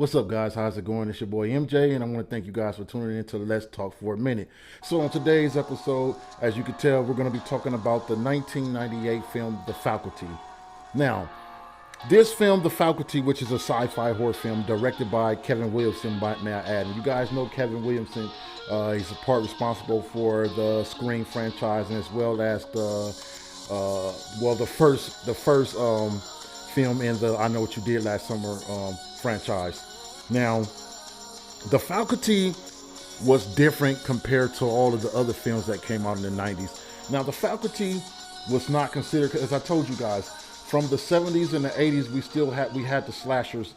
What's up, guys? How's it going? It's your boy MJ, and I want to thank you guys for tuning in to Let's Talk for a Minute. So on today's episode, as you can tell, we're going to be talking about the 1998 film, The Faculty. Now, this film, The Faculty, which is a sci-fi horror film directed by Kevin Williamson, may I add. And you guys know Kevin Williamson. He's a part responsible for the Scream franchise, and as well as the first film in the I Know What You Did Last Summer franchise. Now, The Faculty was different compared to all of the other films that came out in the 90s. Now, The Faculty was not considered, as I told you guys, from the 70s and the 80s, we had the slashers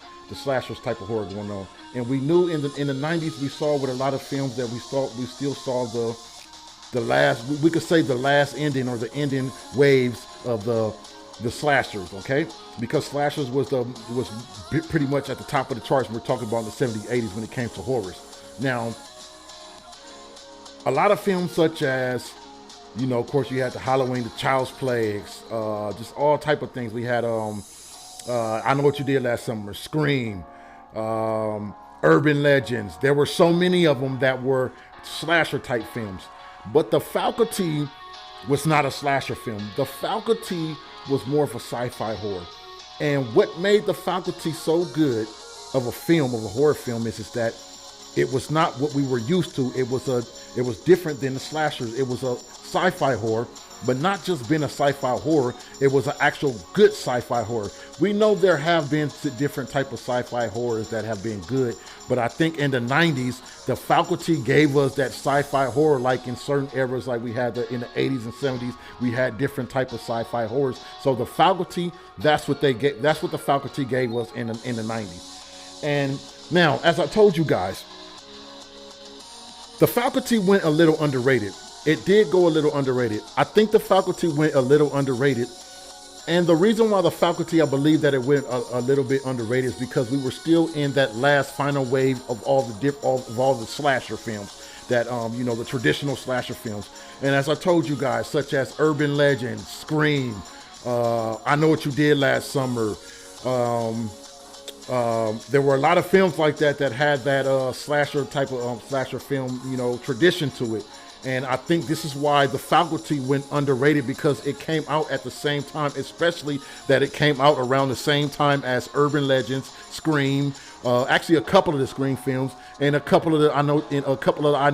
type of horror going on, and we knew in the 90s we saw with a lot of films that we still saw the last, we could say the last ending or the ending waves of the slashers, okay? Because slashers was pretty much at the top of the charts. We're talking about in the 70s, 80s when it came to horrors. Now, a lot of films such as, you know, of course, you had the Halloween, the Child's Plagues, just all type of things. We had I Know What You Did Last Summer, Scream, Urban Legends. There were so many of them that were slasher type films. But The Faculty was not a slasher film. The Faculty was more of a sci-fi horror. And what made The Faculty so good of a horror film is that it was not what we were used to. It was different than the slashers. It was a sci-fi horror, but not just being a sci-fi horror, it was an actual good sci-fi horror. We know there have been different type of sci-fi horrors that have been good, but I think in the 90s, The Faculty gave us that sci-fi horror, like in certain eras, like we had in the 80s and 70s, we had different type of sci-fi horrors. So The Faculty, that's what The Faculty gave us in the 90s. And now, as I told you guys, The Faculty went a little underrated. It did go a little underrated. I think The Faculty went a little underrated. And the reason why The Faculty, I believe that it went a little bit underrated is because we were still in that last final wave of all the slasher films that, you know, the traditional slasher films. And as I told you guys, such as Urban Legends, Scream, I Know What You Did Last Summer. There were a lot of films like that had that slasher type of slasher film, you know, tradition to it. And I think this is why The Faculty went underrated, because it came out at the same time, especially that it came out around the same time as Urban Legends, Scream, actually a couple of the Scream films, and a couple of the I Know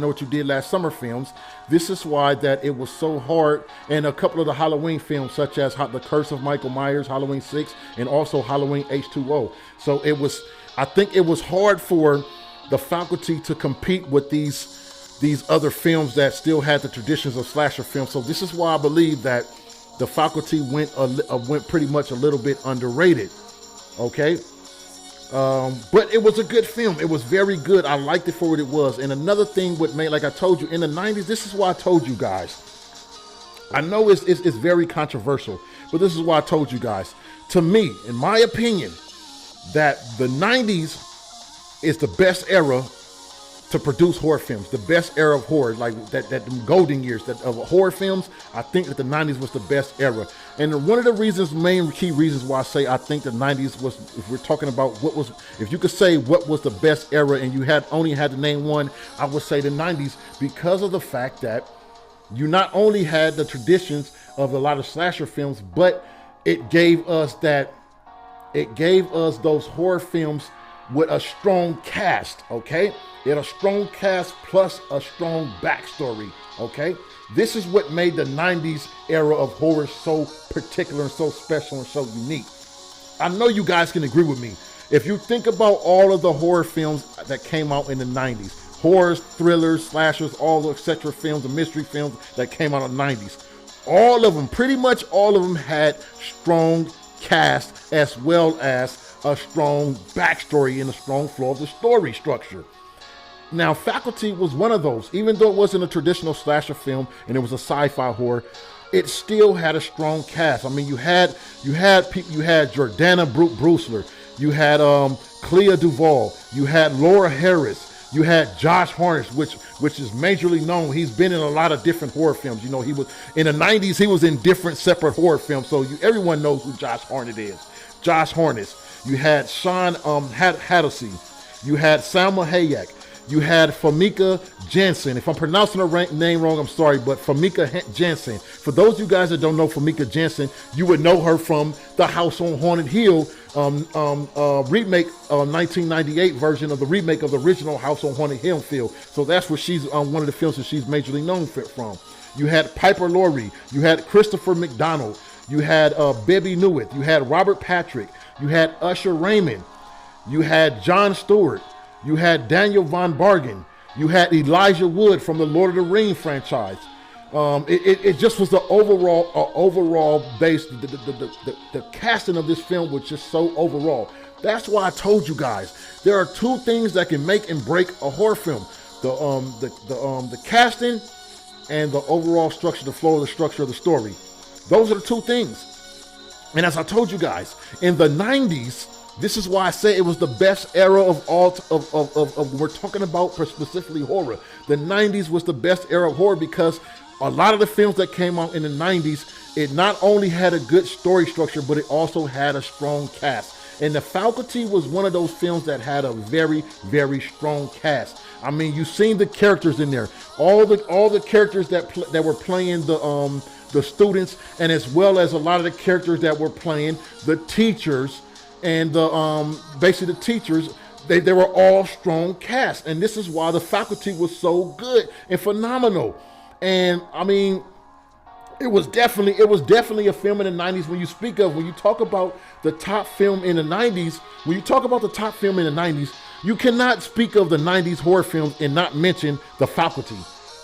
What You Did Last Summer films. This is why that it was so hard, and a couple of the Halloween films, such as The Curse of Michael Myers, Halloween 6, and also Halloween H2O. So I think it was hard for The Faculty to compete with these other films that still had the traditions of slasher films. So this is why I believe that The Faculty went pretty much a little bit underrated, okay? But it was a good film. It was very good. I liked it for what it was. And another thing like I told you, in the 90s, this is why I told you guys. I know it's very controversial, but this is why I told you guys. To me, in my opinion, that the 90s is the best era to produce horror films, the best era of horror, like that golden years of horror films. I think that the 90s was the best era. And one of the main key reasons why I say I think the 90s was, if we're talking about if you could say what was the best era and you only had to name one, I would say the 90s, because of the fact that you not only had the traditions of a lot of slasher films, but it gave us those horror films with a strong cast, okay? It had a strong cast plus a strong backstory, okay? This is what made the 90s era of horror so particular and so special and so unique. I know you guys can agree with me. If you think about all of the horror films that came out in the 90s, horrors, thrillers, slashers, all the etc. films, the mystery films that came out in the 90s, all of them, pretty much all of them had strong cast as well as a strong backstory and a strong flow of the story structure. Now, Faculty was one of those. Even though it wasn't a traditional slasher film and it was a sci-fi horror, it still had a strong cast. I mean, you had Jordana Brewster, you had Clea Duvall, you had Laura Harris, you had Josh Harness, which is majorly known. He's been in a lot of different horror films. You know, he was in the 90s. He was in different separate horror films. So everyone knows who Josh Harness is. Josh Harness. You had Sean Hattersley. You had Salma Hayek. You had Famke Janssen. If I'm pronouncing her name wrong, I'm sorry, but Famke Janssen. For those of you guys that don't know Famke Janssen, you would know her from the House on Haunted Hill remake, 1998 version of the remake of the original House on Haunted Hill film. So that's where she's one of the films that she's majorly known from. You had Piper Laurie. You had Christopher McDonald. You had Bebe Neuwirth. You had Robert Patrick. You had Usher Raymond. You had Jon Stewart. You had Daniel Von Bargen. You had Elijah Wood from the Lord of the Rings franchise. It just was the overall base. The casting of this film was just so overall. That's why I told you guys there are two things that can make and break a horror film: the casting and the overall structure, the flow of the structure of the story. Those are the two things. And as I told you guys, in the 90s, this is why I say it was the best era of all we're talking about specifically horror. The 90s was the best era of horror because a lot of the films that came out in the 90s, it not only had a good story structure, but it also had a strong cast. And The Faculty was one of those films that had a very, very strong cast. I mean, you've seen the characters in there, all the characters that were playing the students, and as well as a lot of the characters that were playing the teachers. And basically the teachers, they were all strong cast. And this is why The Faculty was so good and phenomenal. And I mean, it was definitely a film in the 90s. When you talk about the top film in the 90s, you cannot speak of the 90s horror films and not mention The Faculty.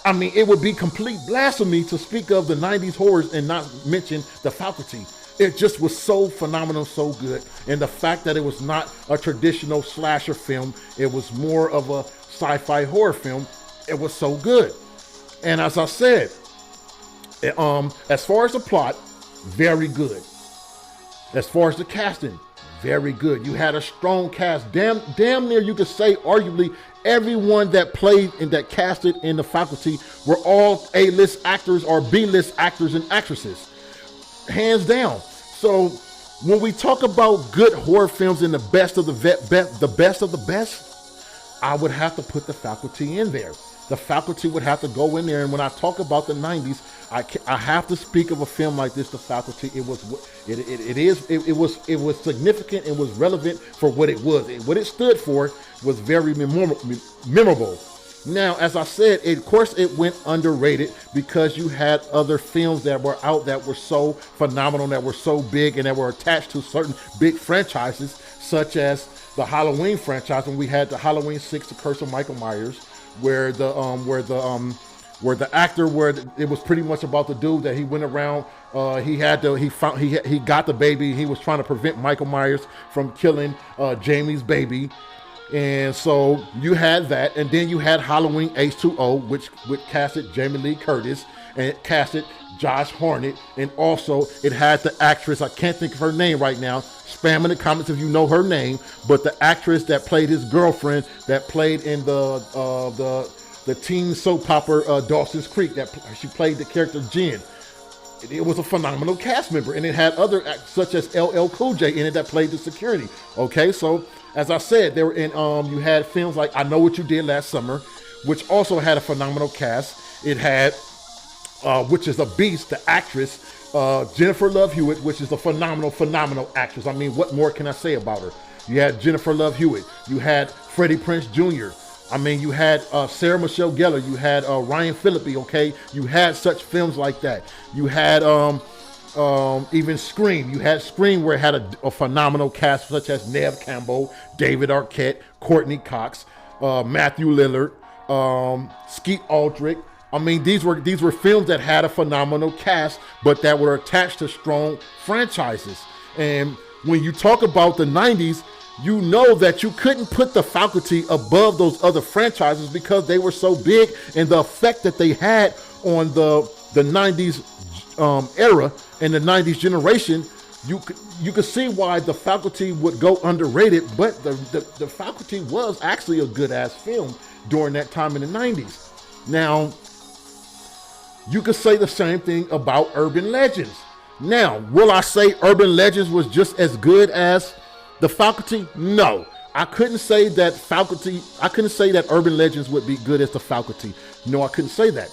I mean, it would be complete blasphemy to speak of the 90s horrors and not mention The Faculty. It just was so phenomenal, so good. And the fact that it was not a traditional slasher film, it was more of a sci-fi horror film, it was so good. And as I said, as far as the plot, very good. As far as the casting, very good. You had a strong cast. Damn near you could say arguably everyone that played and that casted in The Faculty were all A-list actors or B-list actors and actresses. Hands down. So when we talk about good horror films and the best of the best, I would have to put The Faculty in there. The Faculty would have to go in there. And when I talk about the 90s, I have to speak of a film like this, The Faculty. It was significant and was relevant for what it was. And what it stood for was very memorable. Now, as I said, of course, it went underrated because you had other films that were out that were so phenomenal, that were so big, and that were attached to certain big franchises, such as the Halloween franchise. When we had the Halloween 6, The Curse of Michael Myers, where it was pretty much about the dude that he went around. He got the baby. He was trying to prevent Michael Myers from killing Jamie's baby. And so you had that, and then you had Halloween H2O, which casted Jamie Lee Curtis, and it casted Josh Hartnett, and also it had the actress, I can't think of her name right now, spam in the comments if you know her name, but the actress that played his girlfriend, that played in the teen soap opera Dawson's Creek, she played the character Jen. It was a phenomenal cast member, and it had other such as LL Cool J in it that played the security. Okay, so as I said, there were in you had films like I Know What You Did Last Summer, which also had a phenomenal cast. It had, which is a beast, the actress Jennifer Love Hewitt, which is a phenomenal actress. I mean, what more can I say about her? You had Jennifer Love Hewitt. You had Freddie Prinze Jr. I mean, you had Sarah Michelle Gellar. You had Ryan Phillippe. Okay, you had such films like that. You had even Scream. You had Scream, where it had a phenomenal cast such as Neve Campbell, David Arquette, Courtney Cox, Matthew Lillard, Skeet Ulrich. I mean, these were films that had a phenomenal cast, but that were attached to strong franchises. And when you talk about the 90s, you know that you couldn't put The Faculty above those other franchises because they were so big, and the effect that they had on the 90s era and the 90s generation, you could see why The Faculty would go underrated, but the Faculty was actually a good ass film during that time in the 90s. Now, you could say the same thing about Urban Legends. Now, will I say Urban Legends was just as good as The Faculty? No. I couldn't say that faculty, I couldn't say that Urban Legends would be good as the faculty. No, I couldn't say that.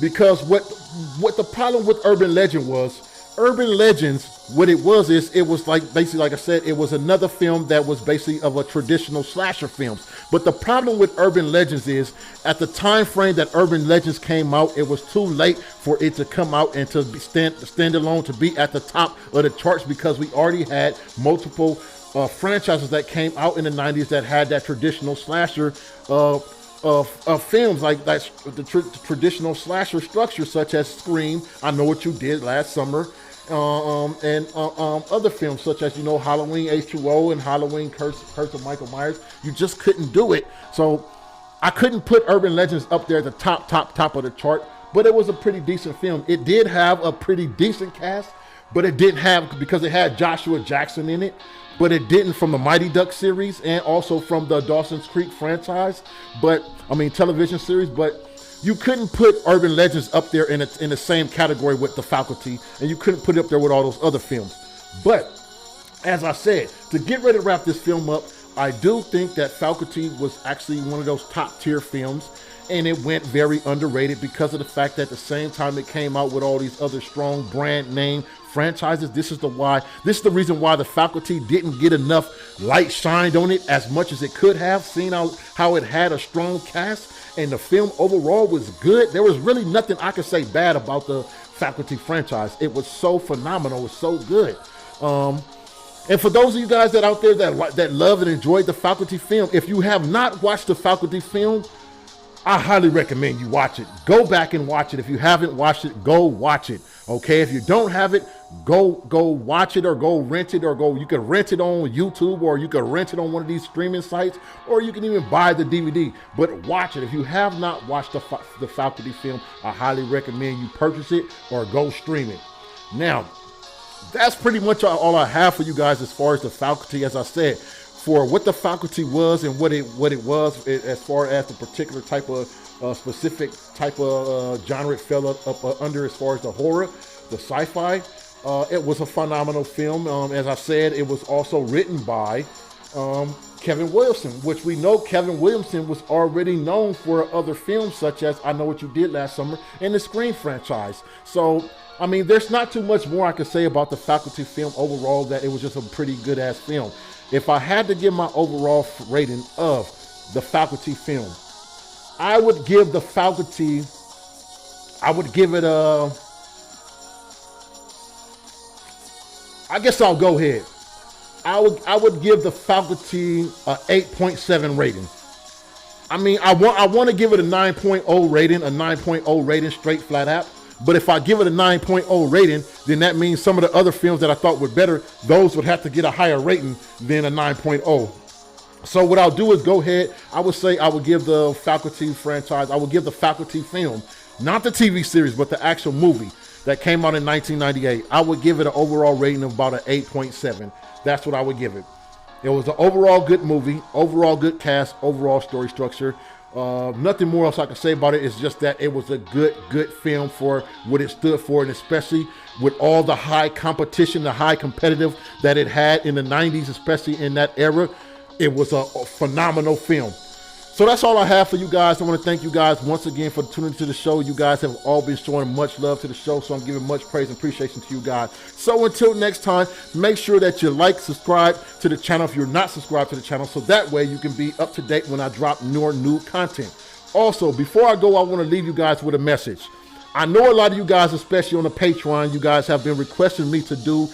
Because what the problem with Urban Legend was, Urban Legends, what it was is, it was like, basically, like I said, it was another film that was basically of a traditional slasher films. But the problem with Urban Legends is, at the time frame that Urban Legends came out, it was too late for it to come out and to be stand alone, to be at the top of the charts, because we already had multiple franchises that came out in the 90s that had that traditional slasher films, like the traditional slasher structure, such as Scream, I Know What You Did Last Summer, and other films such as, you know, Halloween H2O and Halloween Curse of Michael Myers. You just couldn't do it. So I couldn't put Urban Legends up there at the top of the chart, but it was a pretty decent film. It did have a pretty decent cast, but it didn't have, because it had Joshua Jackson in it, but it didn't from the Mighty Duck series and also from the Dawson's Creek franchise, television series. But you couldn't put Urban Legends up there in the same category with the faculty, and you couldn't put it up there with all those other films. But as I said, to get ready to wrap this film up, I do think that Faculty was actually one of those top tier films, and it went very underrated because of the fact that at the same time it came out with all these other strong brand name franchises. This is the reason why the Faculty didn't get enough light shined on it as much as it could have, seen how it had a strong cast, and the film overall was good. There was really nothing I could say bad about the Faculty franchise. It was so phenomenal, it was so good. And for those of you guys that out there that love and enjoyed the Faculty film, if you have not watched the Faculty film, I highly recommend you watch it. Go back and watch it. If you haven't watched it, go watch it. Okay, if you don't have it, go watch it, or go rent it, or you can rent it on YouTube, or you can rent it on one of these streaming sites, or you can even buy the DVD. But watch it. If you have not watched the Faculty film, I highly recommend you purchase it or go stream it. Now, that's pretty much all I have for you guys as far as the Faculty. As I said, for what the Faculty was and what it was, as far as the particular type of specific type of genre it fell up under, as far as the horror, the sci-fi, it was a phenomenal film. As I said, it was also written by Kevin Williamson, which we know Kevin Williamson was already known for other films such as I Know What You Did Last Summer and the Scream franchise. So I mean, there's not too much more I could say about the Faculty film overall, that it was just a pretty good ass film. If I had to give my overall rating of the Faculty film, I would give the Faculty, I would give it a, I guess I'll go ahead. I would give the Faculty a 8.7 rating. I mean, I want to give it a 9.0 rating, a 9.0 rating straight flat out. But if I give it a 9.0 rating, then that means some of the other films that I thought were better, those would have to get a higher rating than a 9.0. So what I'll do is go ahead. I would say I would give the Faculty franchise, I would give the Faculty film, not the TV series, but the actual movie that came out in 1998. I would give it an overall rating of about an 8.7. That's what I would give it. It was an overall good movie, overall good cast, overall story structure. Nothing more else I can say about it. It's just that it was a good film for what it stood for, and especially with all the high competition, the high competitive that it had in the 90s, especially in that era. It was a phenomenal film. So that's all I have for you guys. I want to thank you guys once again for tuning to the show. You guys have all been showing much love to the show, so I'm giving much praise and appreciation to you guys. So until next time, make sure that you like, subscribe to the channel if you're not subscribed to the channel, so that way you can be up to date when I drop more new content. Also, before I go, I want to leave you guys with a message. I know a lot of you guys, especially on the Patreon, you guys have been requesting me to do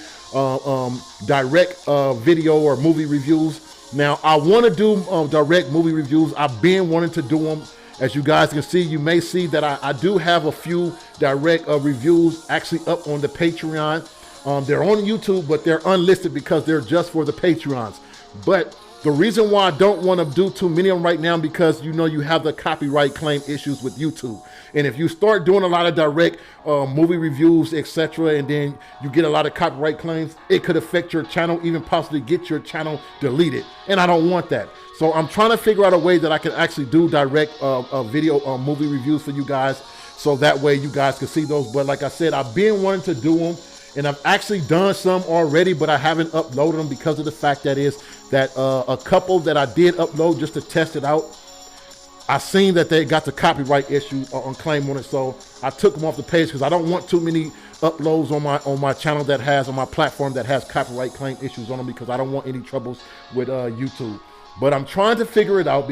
direct video or movie reviews. Now, I want to do direct movie reviews. I've been wanting to do them. As you guys can see, you may see that I do have a few direct reviews actually up on the Patreon. They're on YouTube, but they're unlisted because they're just for the Patreons. But the reason why I don't want to do too many of them right now, because you know you have the copyright claim issues with YouTube. And if you start doing a lot of direct movie reviews, etc., and then you get a lot of copyright claims, it could affect your channel, even possibly get your channel deleted. And I don't want that. So I'm trying to figure out a way that I can actually do direct video movie reviews for you guys, so that way you guys can see those. But like I said, I've been wanting to do them, And I've actually done some already, but I haven't uploaded them because of the fact that a couple that I did upload just to test it out, I seen that they got the copyright issue on claim on it, so I took them off the page because I don't want too many uploads on my channel on my platform that has copyright claim issues on them, because I don't want any troubles with YouTube. But I'm trying to figure it out,